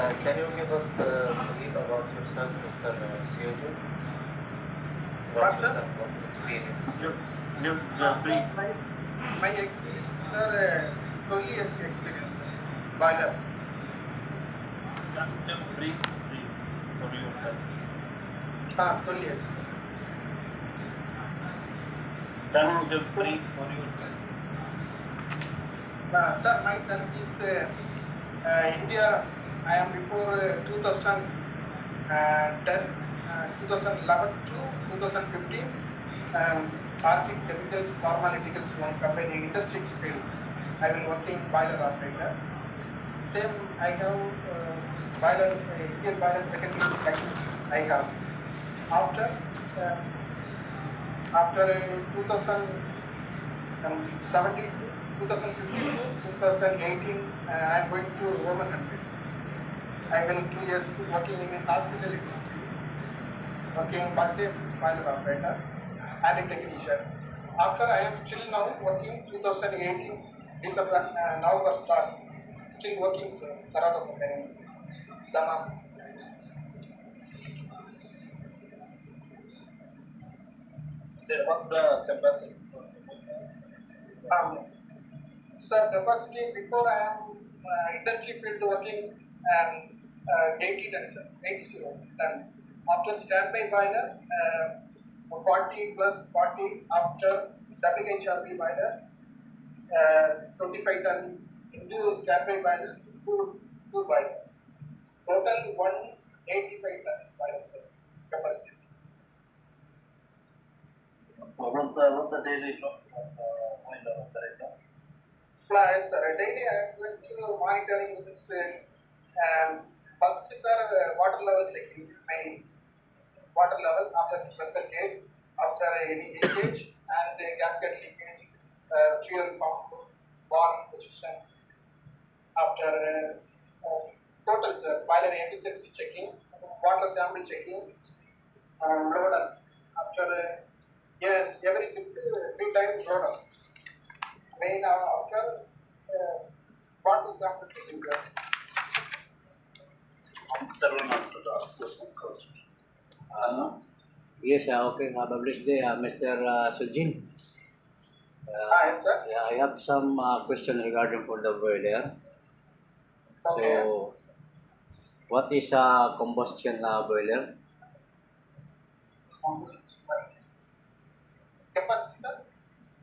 Can you give us a brief about yourself, Mr. Syojun? About yourself, what experience? Brief. My experience, sir, 12 years experience, boiler. Brief for yourself. 12 years. Can you give brief for yourself? Sir, myself is India. I am before 2010, 2011 to 2015. Arctic Chemicals, Pharmaceuticals, one company, industry field. I will working boiler operator. Same, I have boiler, Indian boiler secondary license. I have. After 2017, 2015 to 2018, I am going to Roman country. I will 2 years working in a hospital industry, working passive boiler operator and a technician. After I am still now working 2018 December, November start, still working Sarada company, Dama. What's the capacity? Sir, capacity before I am industry field working 80 tons, 80 ton. After standby boiler, 40 plus 40 after WHRP boiler, 25 ton into standby boiler, two boiler. Total 185 ton boiler, sir, capacity. What's the daily job for the boiler operator? Yes, sir. Daily I am going to monitoring this. First, sir, water level checking. My water level after pressure gauge, after any leakage and gasket leakage, fuel pump, valve position. After total, sir, boiler efficiency checking, water sample checking, loader. After yes, every shift 3 times loader. Main after water sample checking, sir. I'm still not to ask you some questions. Yes, okay. Have a blessed day, Mr. Sujin. Yes, sir. Yeah, I have some question regarding for the boiler. Okay. So, what is a combustion boiler? Capacity, sir.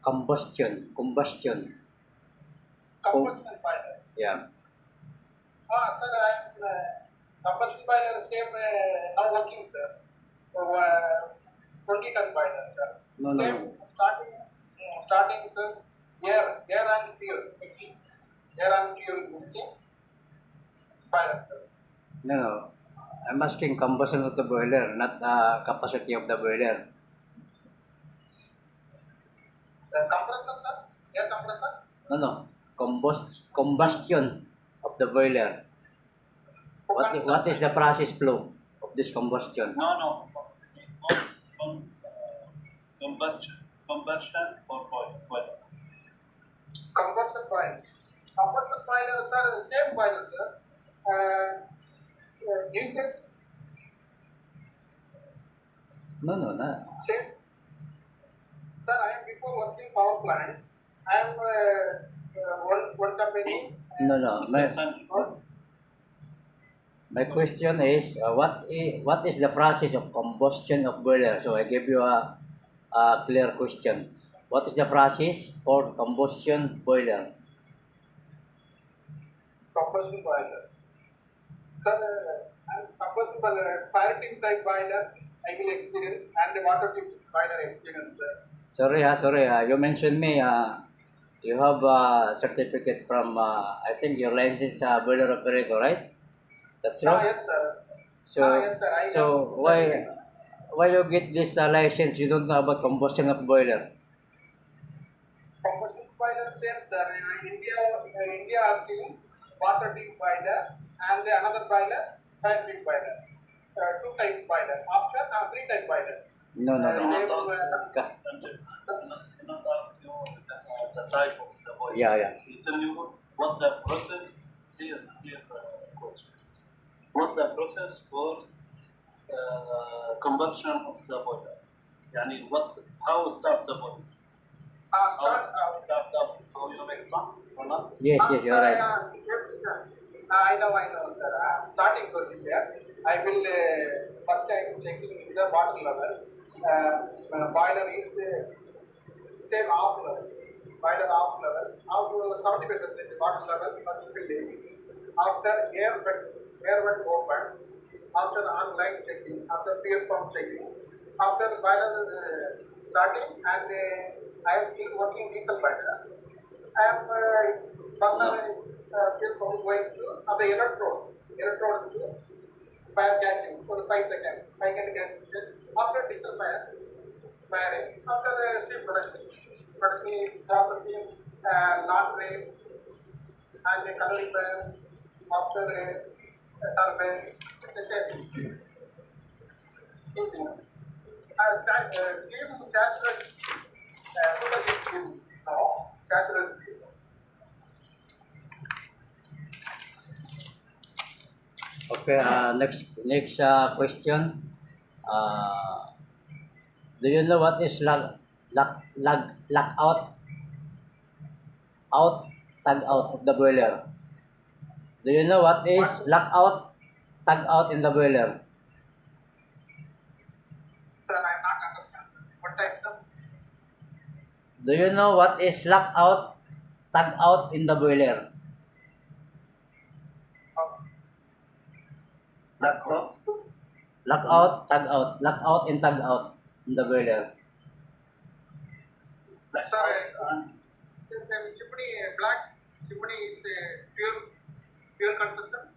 Combustion. Combustion boiler. Yeah. Sir, I'm combustion boiler same now working, sir. 20 ton boiler, sir. No. Same starting, sir. Air and fuel mixing. Air and fuel mixing boiler, sir. No. I'm asking combustion of the boiler, not capacity of the boiler. Compressor, sir. Air compressor. No. Combustion of the boiler. What is the process flow of this combustion? No. Combustion for boiler. Compressor boiler. Compressor boiler, sir, the same boiler, sir. Is it No. same? Sir, I am before working power plant. I am one company. No. My question is, what is the process of combustion of boiler? So I give you a clear question. What is the process for combustion boiler? Combustion boiler. Sir, combustion boiler, fire tube type boiler, I will experience, and water tube boiler experience, sir. Sorry. You mentioned me. You have a certificate from I think your license boiler operator, right? That's right. Yes, sir. Yes, sir. I So have why you get this license? You don't know about combustion of boiler. combustion boiler same, sir. India asking water tube boiler and another boiler, fire tube boiler. 2 type boiler. After 3 type boiler. No. Not ask you the type of the boiler. Yeah. He tell you what the process. Clear question. what the process for combustion of the boiler. يعني what how start the boiler. Start up. How you make some or not? Yes, yes, you're right. I know, sir. Starting procedure. I will first I am checking the water level. Boiler is same off level. Boiler off level. Up to 75% water level first filling. After air vent open. After online checking. After fuel pump checking. After boiler starting and I am still working diesel boiler. I am burner fuel pump going to the electrode to fire catching for 5 seconds. 5 second catching. After diesel firing. After steam production. Production is processing laundry and the calorifer. After turbine. The same. Easy. Steam saturated super steam. No, saturated steam. Okay, next question. Do you know what is lockout tag out of the boiler? Do you know what is lockout tag out in the boiler? Sir, I am not understand, sir. What time, sir? Do you know what is lockout tag out in the boiler? Lockout and tag out in the boiler. Sir, chimney black chimney is fuel consumption.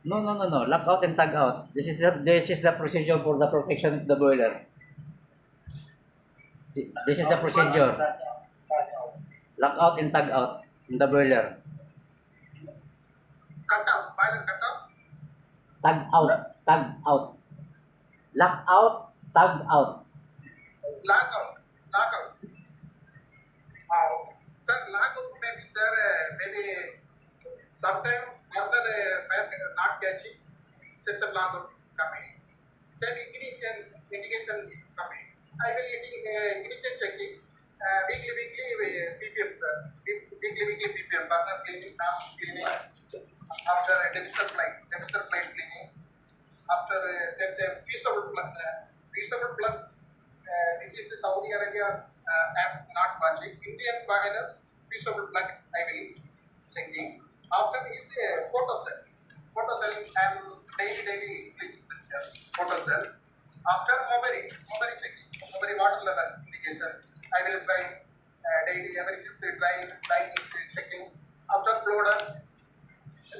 No. Lockout and tag out. This is the procedure for the protection of the boiler. This is the procedure. Lockout and tag out in the boiler. Cut off, boiler cut off. Tag out. Lockout, tag out. Lockout. Sir, lockout maybe, sir, maybe sometime after fire not catching, sense of lockout coming. Sir, ignition indication coming. I will ignition checking. Weekly BPM, sir. Weekly BPM, burner cleaning, nozzle cleaning. After debsor plate cleaning. After fusible plug. This is Saudi Arabia. I am not watching. Indian boilers fusible plug I will checking. After is photo cell. I am daily cleaning center. Photo cell. After mobile checking. Mobile water level indication. I will try daily every shift line is checking. After loader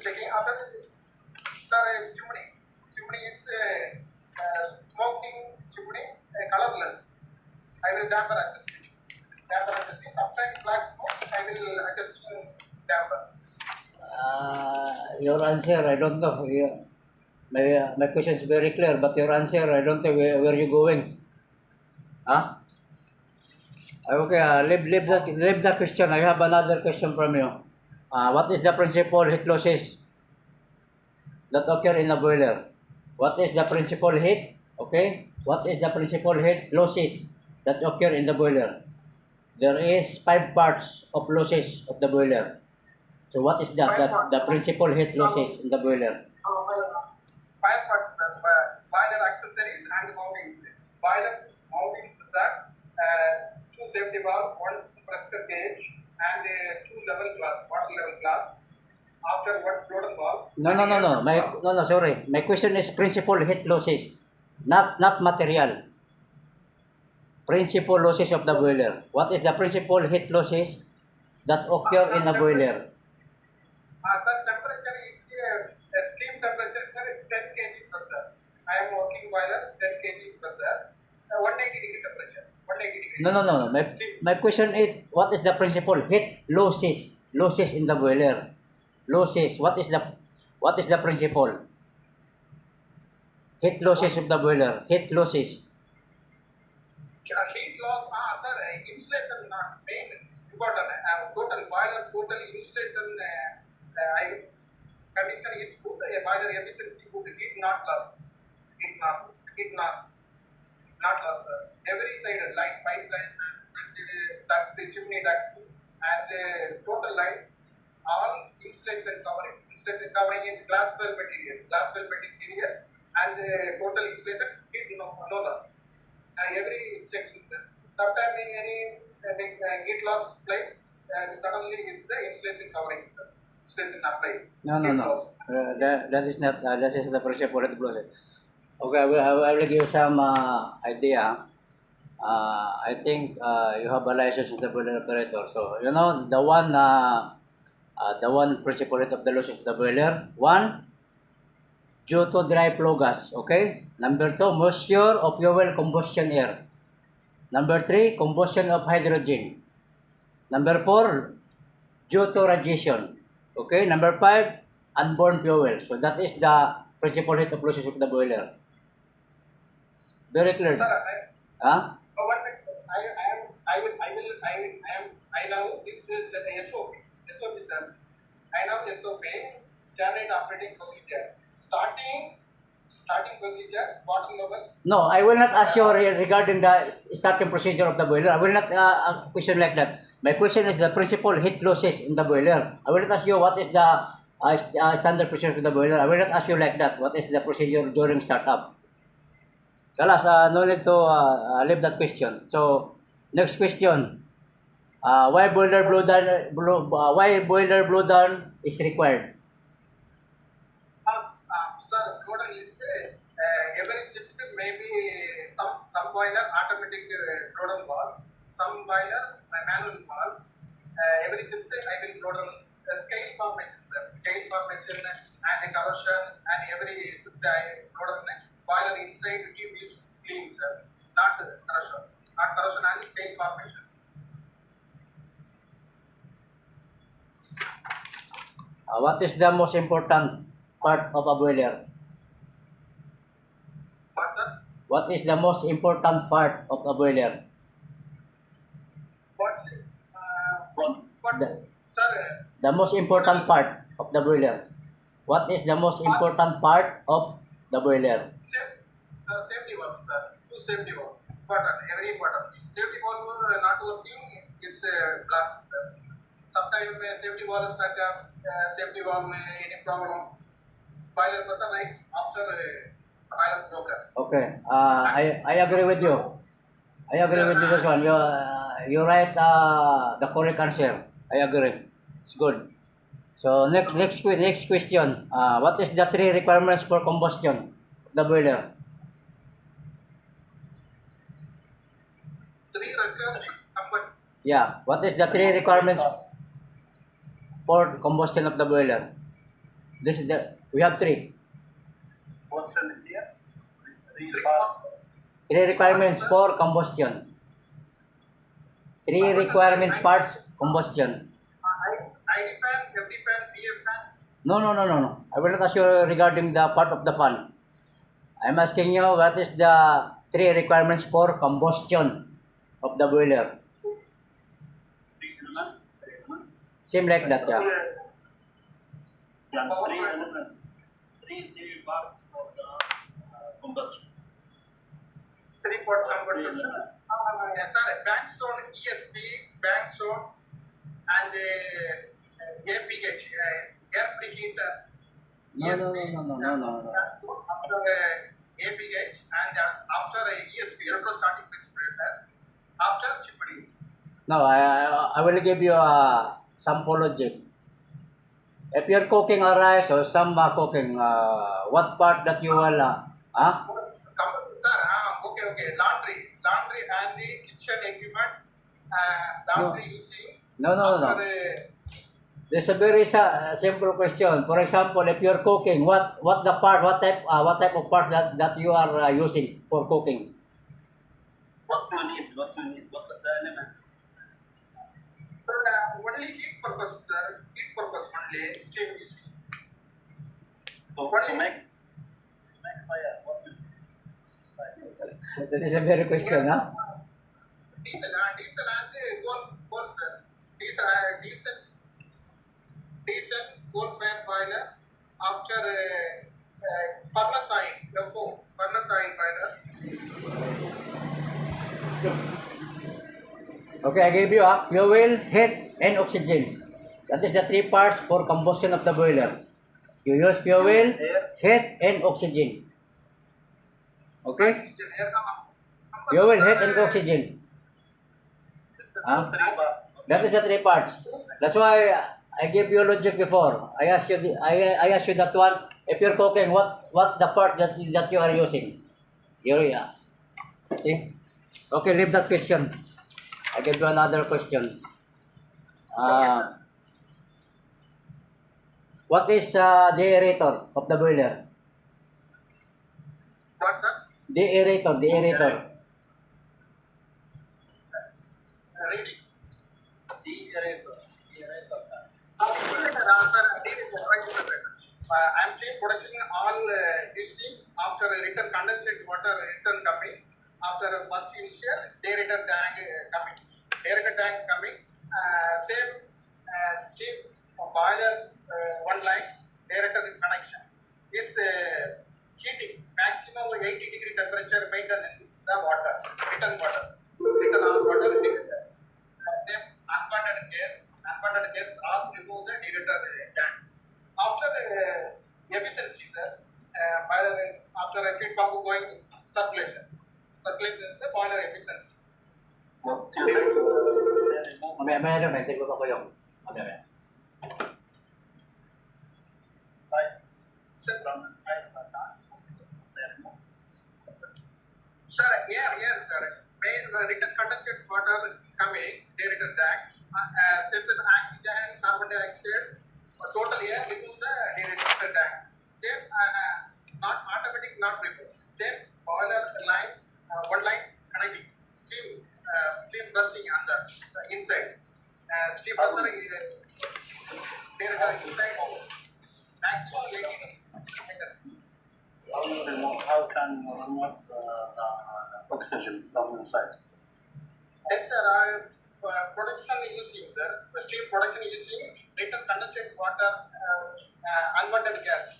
checking. After sir chimney is smoking chimney colorless. I will damper adjusting. Sometimes black smoke I will adjust damper. Your answer, I don't know. My question is very clear, but your answer, I don't know where you're going. Huh? Okay, leave the question. I have another question from you. What is the principal heat losses that occur in a boiler? What is the principal heat? Okay. What is the principal heat losses that occur in the boiler? There is 5 parts of losses of the boiler. So what is that? The principal heat losses in the boiler? 5 parts, boiler accessories and mountings. Boiler mountings are 2 safety valve, 1 pressure gauge, and 2 level glass, water level glass. After 1 floater valve. No. Sorry. My question is principal heat losses, not material. Principal losses of the boiler. What is the principal heat losses that occur in a boiler? Sir, temperature is steam temperature 10 kg pressure. I am working boiler 10 kg pressure. 180 degree temperature. 180 degree. No. My question is, what is the principal heat losses? Losses in the boiler. Losses. What is the principal heat losses of the boiler? Heat losses. Heat loss, sir, insulation not main important. Total boiler, total insulation, condition is good, a boiler efficiency good, heat not loss. Not loss, sir. Every side, line, pipeline, and duct, chimney duct, and total line, all insulation covering. Insulation covering is glass well material, and total insulation, heat no loss. Every is checking, sir. Sometimes in any heat loss place, suddenly is the insulation covering, sir. Insulation applied. No, no, Heat no. loss. That is not, that is the principle of the process. Okay, I will give you some idea. I think you have a license as the boiler operator. So, you know, the one principle of the losses of the boiler. One, due to dry flow gas. Okay. Number two, moisture of fuel combustion air. Number three, combustion of hydrogen. Number four, due to radiation. Okay. Number five, unborn fuel. So that is the principal heat of losses of the boiler. Very clear. Sir, Huh? one minute. I know this is an SOP, sir. I know SOP, standard operating procedure. Starting procedure, water level. No, I will not ask you regarding the starting procedure of the boiler. I will not question like that. My question is the principal heat losses in the boiler. I will not ask you what is the standard procedure of the boiler. I will not ask you like that. What is the procedure during startup? Kalas, no need to leave that question. So, next question. Why boiler blow down is required? Sir, total is every shift maybe some boiler automatic throttle valve, some boiler manual valve. Every shift I will throttle scale formation, sir. Scale formation and corrosion, and every shift I throttle boiler inside tube is clean, sir. Not corrosion and scale formation. What is the most important part of a boiler? What, sir? What is the most important part of a boiler? What's what? The, Sir, the most important part of the boiler. What is the most important part of the boiler? safety valve, sir. Two safety valve. Important. Every important. Safety valve not working is blast, sir. Sometimes safety valve is stuck up. Safety valve any problem. Boiler pressure rise after boiler broken. Okay. I agree with you. I agree with you this one. You write the correct answer. I agree. It's good. So next question. What is the three requirements for combustion of the boiler? Three requirements. Yeah. What is the three requirements for combustion of the boiler? We have three. Question is here. Three requirements for combustion. Three requirements parts combustion. ID fan, FD fan, BF fan. No. I will not ask you regarding the part of the fan. I'm asking you what is the three requirements for combustion of the boiler. Same like that, yeah. Yeah, three elements. Three parts for the combustion. Three parts conversion. Yes, sir. Bank zone, ESP, bank zone, and APH, air preheater. No. After APH and after ESP, electrostatic precipitator, after chimney. No, I will give you a sample logic. If you're cooking a rice or some cooking, what part that you will, Sir, okay. Laundry and the kitchen equipment, laundry using. No. After There's a very simple question. For example, if you're cooking, what type of part that you are using for cooking? What you need, what are the elements? Only heat purpose, sir. Heat purpose only. Steam using. So to make fire, what you need? That is a very question, huh? Diesel and coal, sir. Diesel, coal fire boiler, after furnace oil, FO, furnace oil boiler. Okay, I gave you fuel, heat, and oxygen. That is the three parts for combustion of the boiler. You use fuel, heat, and oxygen. Okay? Oxygen, air, Fuel, heat, and oxygen. Huh? That is the three parts. That's why I gave you logic before. I asked you I asked you that one. If you're cooking, what the part that you are using? Urea. See? Okay, leave that question. I give you another question. What is the aerator of the boiler? what, sir? The aerator. Ready. Deaerator. I'm still producing all using after return condensate water return coming after first initial deaerator tank coming. Deaerator tank coming same steam boiler one line deaerator connection is heating maximum 80-degree temperature maintain in the water return on water deaerator. Then unwanted gas are remove the deaerator tank. After efficiency, sir, boiler after a feed pump going circulation is the boiler efficiency. What do you think? Mamaya na, maintain ko pa ko yung. Mamaya. Side Sir, from the side of the car. sir, sir. Main return condensate water coming deaerator tank. Since oxygen, carbon dioxide, total air remove the deaerator tank. Same, not automatic, not remove. Same boiler line, one line connecting. Steam pressing on the inside. Steam pressure deaerator inside. Maximum 80. How can you remove the oxygen from inside? Yes, sir. Production using, sir. Steam production using return condensate water, unwanted gas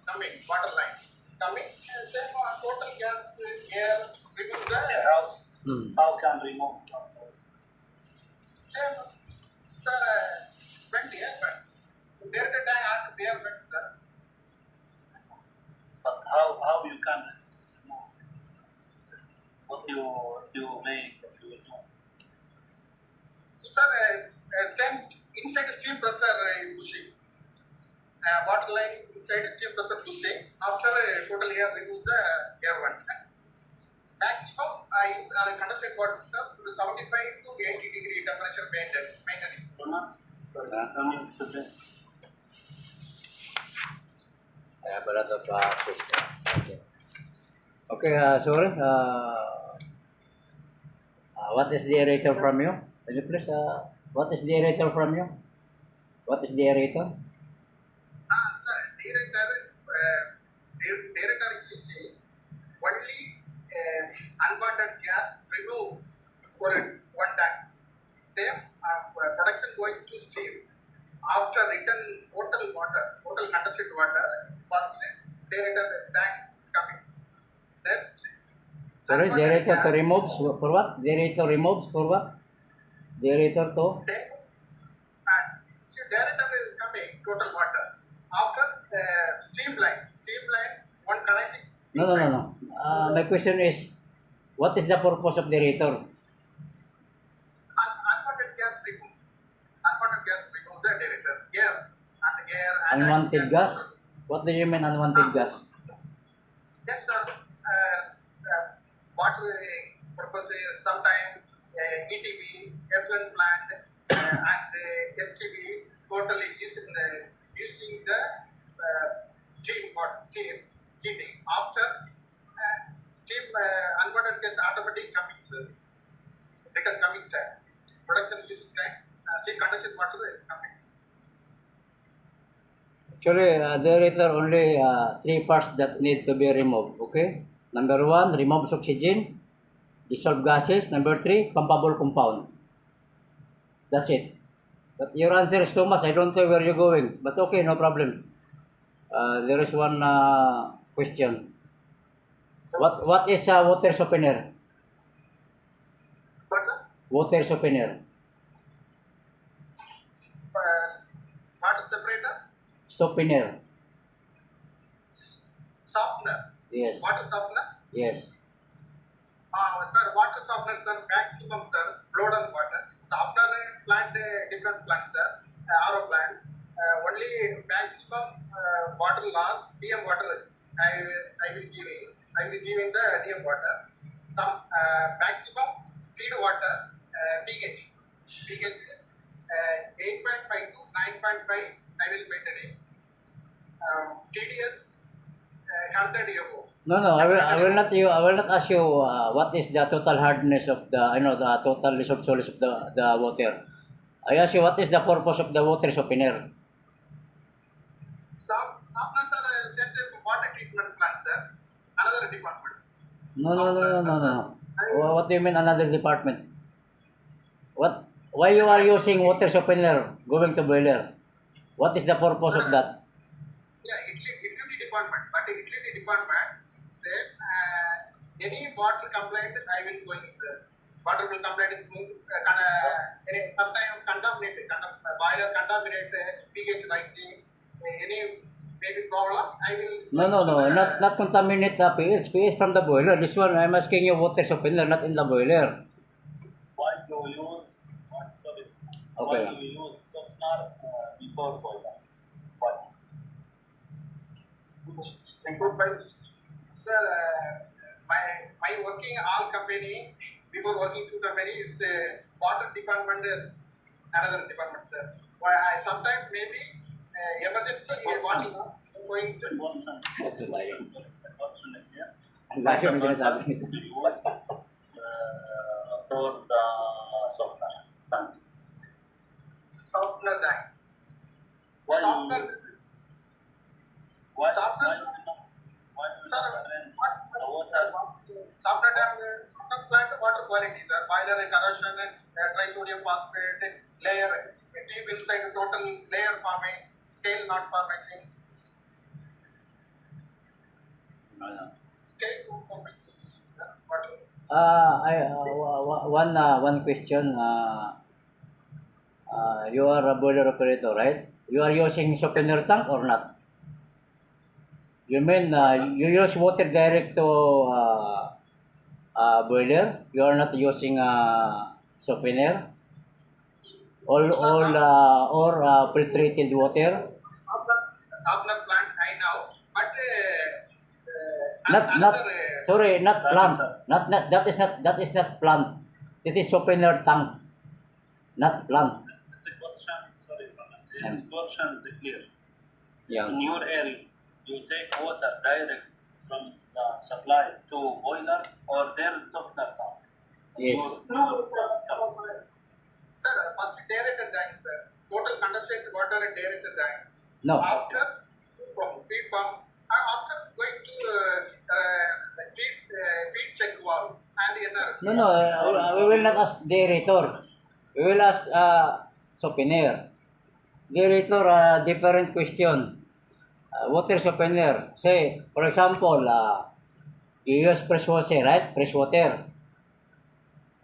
coming, water line coming. Same total gas air remove the How can remove from same, sir. Vent here, vent. Deaerator tank have to bear vent, sir. But how you can remove this? What you make, what you do? Sir, inside the steam pressure pushing. Water line inside steam pressure pushing. After total air remove the air one. Maximum is condensate water to 75 to 80-degree temperature maintaining. Sorry, can you explain? I have a lot of question. Okay, sorry. What is the aerator from you? Can you please, what is the aerator from you? What is the aerator? Sir, deaerator using only unwanted gas remove for one tank. Same production going to steam. After return total condensate water, first deaerator tank coming. Next. Sorry, the aerator to removes for what? The aerator removes for what? The aerator to? Deaerator is coming total water. After steam line one connecting. No. My question is, what is the purpose of the aerator? Unwanted gas remove the deaerator. Air and Unwanted oxygen. gas? What do you mean unwanted gas? Yes, sir. Water purpose is sometimes ETB, effluent plant, and STB totally using the steam heating. After steam unwanted gas automatic coming, sir. Return coming time. Production using time. Steam condensate water coming. Actually, there are only three parts that need to be removed. Okay. Number one, removes oxygen, dissolved gases. Number three, pumpable compound. That's it. But your answer is too much. I don't know where you're going. But okay, no problem. There is one question. What is water softener? What's that? Water softener. Water separator? Softener. Softener. Yes. Water softener? Yes. Sir, water softener, sir, maximum, sir, load on water. Softener plant, different plant, sir, RO plant. Only maximum water loss, DM water, I will giving the DM water. Some maximum feed water, pH. pH 8.5 to 9.5, I will maintain it. TDS 100 above. No, I will not ask you what is the total hardness of the total dissolved solids of the water. I ask you what is the purpose of the water softener. Softener, sir, sensitive water treatment plant, sir. Another department. No. What do you mean another department? Why you are using water softener going to boiler? What is the purpose of that? Yeah, utility department. But the utility department say any water complaint I will going, sir. Water will complaint sometime contaminated, boiler contaminated, pH rising, any maybe problem, I will. No, not contaminate the pH from the boiler. This one I'm asking you water softener, not in the boiler. Why you use Okay. why you use softener before boiler? Why? Sir, my working all company, before working to company is water department is another department, sir. Why I sometimes maybe emergency water going to. The question here. Ang layo ng What sinasabi you nito. use for the softener tank? Softener tank. Why Softener. why Softener. why you Sir, arrange the water? softener tank, softener plant water quality, sir. Boiler corrosion, trisodium phosphate, layer deep inside total layer forming, scale not forming, scale not forming, sir. Water. One question. You are a boiler operator, right? You are using softener tank or not? You mean you use water direct to boiler? You are not using softener? Or filtrated water? Softener plant I know, but Not plant. That is not plant. This is softener tank, not plant. This question, sorry, this question is clear. Yeah. In your area, you take water direct from the supply to boiler, or there is softener tank? Yes. Sir, first directed tank, sir. Total condensate water and directed tank. No. After feed pump, after going to feed check valve and the inner. No. We will not ask derator. We will ask softener. Derator, different question. Water softener. Say, for example, you use fresh water, right? Fresh water.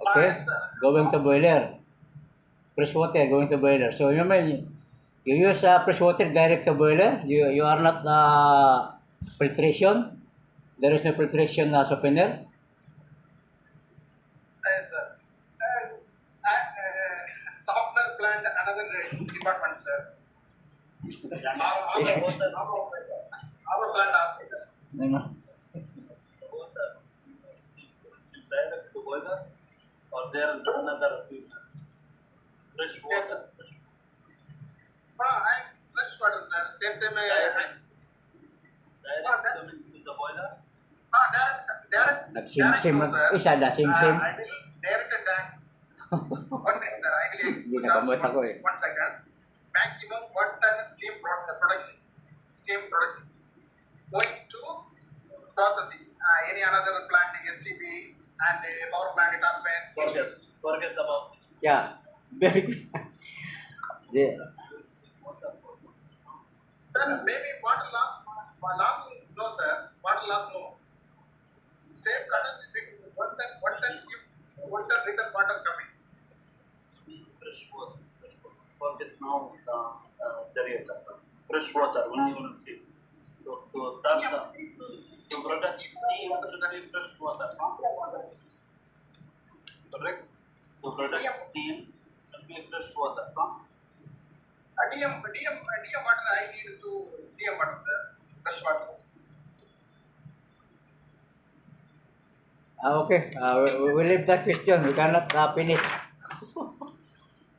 Okay? Yes, sir. Going to boiler. Fresh water going to boiler. So you mean you use fresh water direct to boiler? You are not filtration? There is no filtration softener? Yes, sir. Softener plant another department, sir. Our plant operator. No. Water is direct to boiler, or there is another filter? Fresh Yes, water. Fresh water, sir. Same. Direct to the boiler. Direct. Nagsimsim no, sir. isa na simsim. I will direct the tank. One minute, sir. I Hindi will na pamuhat ako eh. 1 second. Maximum 1 ton steam production. Going to processing. Any another plant, STP and power plant, turbine. Forget about it. Yeah. Very good. Yeah. Sir, maybe water loss fresh water when you receive. To start to product steam should be fresh water. Correct? To product steam should be fresh water. DM water I need to DM water, sir. Fresh water. Okay, we leave that question. We cannot finish.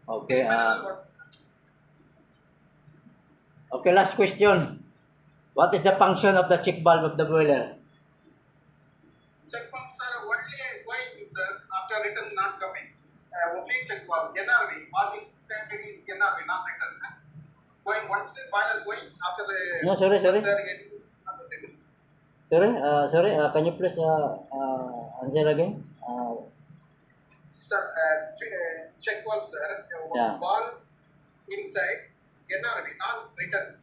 Okay. Okay, last question. What is the function of the check valve of the boiler? Check valve, sir, only going, sir, after return not coming. Feed check valve, NRV, marking standard is NRV, not return. Going once the boiler going after the. No, sorry. Sorry. Can you please answer again? Sir, check valve, sir. Yeah. Valve inside NRV, not return.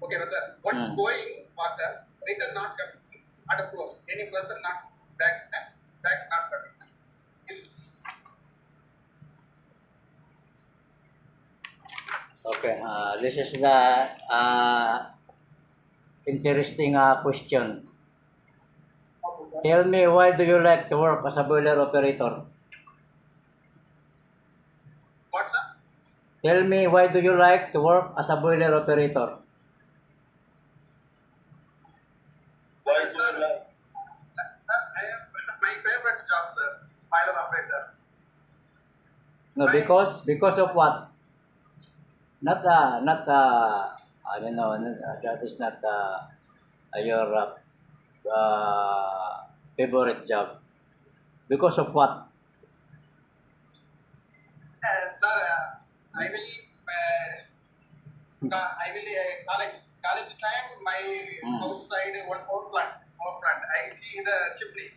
Okay, sir. Once going water, return not coming. At a close, any pressure not back not coming. Okay. This is the interesting question. Okay, sir. Tell me, why do you like to work as a boiler operator? What, sir? Tell me, why do you like to work as a boiler operator? Why do you like? Sir, I am my favorite job, sir. Boiler operator. No, because of what? Not I don't know. That is not your favorite job. Because of what? Sir, I will college time. My house side one power plant. I see the chimney.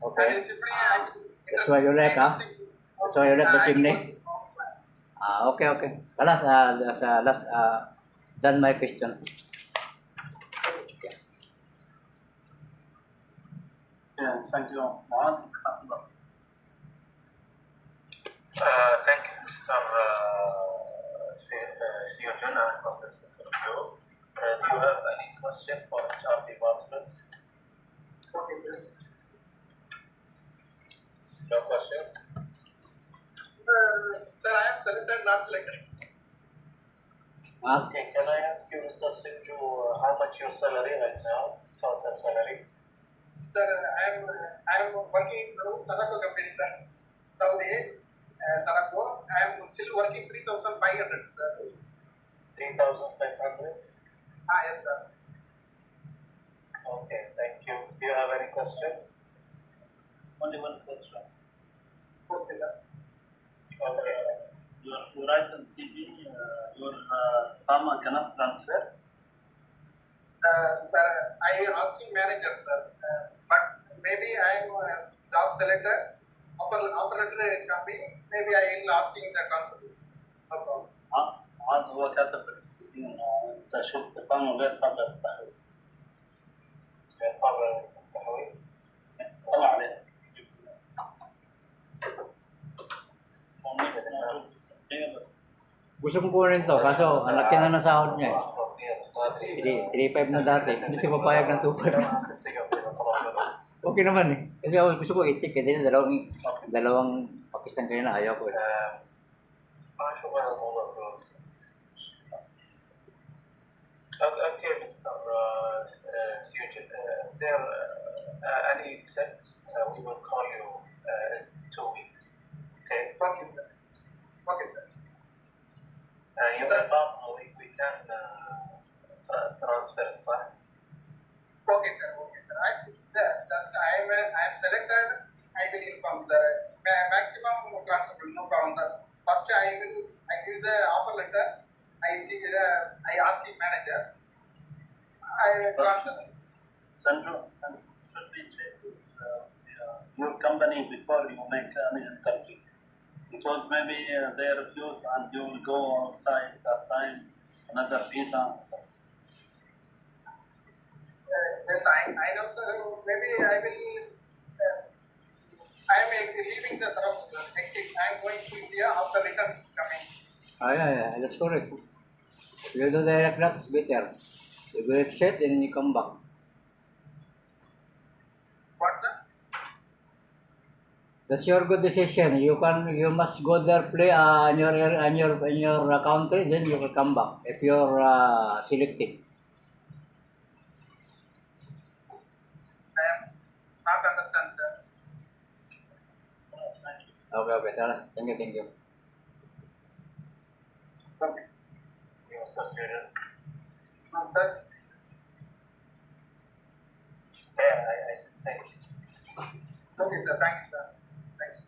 Okay. And the chimney. That's why you like, huh? That's why you like the chimney? Okay. Last done my question. Yeah, thank you. Thank you, Mr. Siojana, for this interview. Do you have any question for HR department? Okay, sir. No question? Sir, I am selected, not selected. Okay, can I ask you, Mr. Sinju, how much your salary right now? Total salary? Sir, I am working in Sarako company, sir. Saudi, Sarako. I am still working 3,500, sir. 3,500? Yes, sir. Okay, thank you. Do you have any question? Only one question. Okay, sir. Okay. You write in CV, your farmer cannot transfer. Sir, I asking manager, sir, but maybe I am job selected, offer letter coming, maybe I will asking the transfer. No problem. هذا هو كاتب السي في انت شفت فهم غير قبل التحويل. قبل التحويل؟ طلع عليه. Gusto kong kunin to, kaso ang laki na ng sahod niya eh. 3.5 na dati, hindi siya papayag ng 2.5. Okay naman eh. Kasi ako gusto ko itik eh. Dalawang Pakistan kayo na ayaw ko eh. Okay, Mr. Sujit, if there any accept, we will call you in 2 weeks. Okay? Okay, sir. Okay, sir. You Sir. confirm we can transfer it, right? Okay, sir. Okay, sir. I am selected. I will inform, sir. Maximum transfer, no problem, sir. First, I give the offer letter. I ask the manager. I transfer. Sanju should be checked with your company before you make any interview. Because maybe they refuse and you will go outside that time, another visa. Yes, I know, sir. Maybe I will. I am leaving the service, sir. Exit. I am going to India after return coming. Yeah, that's correct. You do direct that, it's better. You go exit, then you come back. What's that? That's your good decision. You must go there, play in your country, then you will come back if you're selected. I am not understand, sir. Okay, thank you. Okay, sir. Mr. Sweden. No, sir. Yeah, I said thank you. Okay, sir. Thank you, sir. Thanks.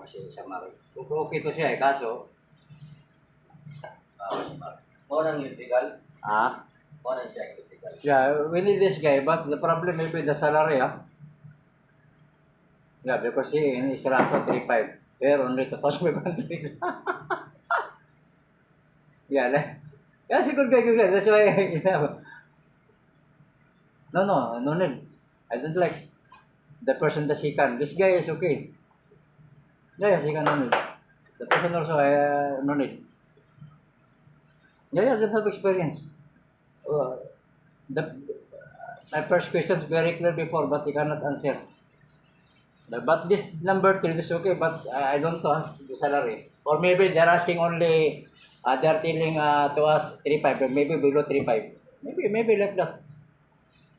Kasi siya Mari. Okay to siya kaso. Orang illegal, Orang siya illegal. Yeah, we need this guy, but the problem may be the salary, Yeah, because he in his rank 3.5. Here only 2,500. Yeah, he's a good guy. That's why, No need. I don't like the person that he can. This guy is okay. Yes, he can no need. The person also, no need. Yeah, don't have experience. My first question is very clear before, but he cannot answer. But this number 3 is okay, but I don't know the salary. Or maybe they're asking only, they're telling to us 3.5, maybe below 3.5. Maybe like that.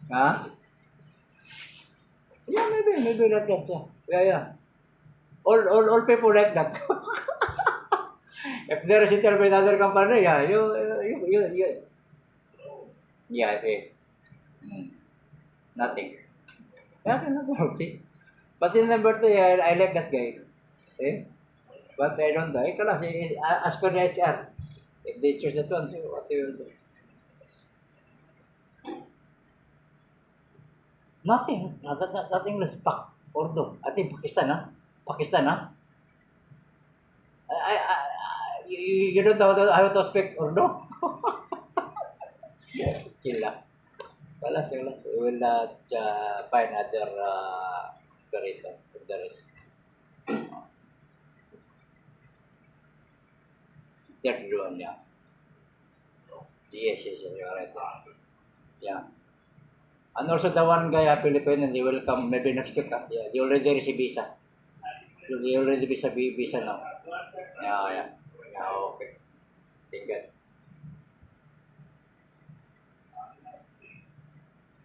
Yeah, maybe like that. Yeah. All people like that. If there is interview with other company, yeah, you. Yeah, I see. Nothing. Nothing. See. But in number 2, I like that guy. But I don't like. As per the HR, if they choose that one, so what they will do? Nothing. Nothing less. Urdu. I think Pakistan, Pakistan, you don't know how to speak Urdu? Kila. Kalas. We will find other operator if there is. That one, yeah. Yes, you're right. Yeah. And also the one guy, Filipino, they will come maybe next week. Yeah, they already receive visa. They already visa now. Yeah. Okay. Thank God.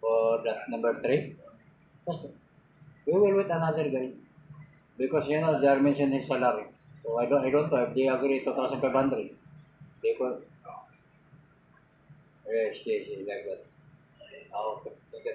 For that number 3, we will with another guy because they are mentioning his salary. So I don't know if they agree 2,500. They could. Yes, like that. Okay, thank you.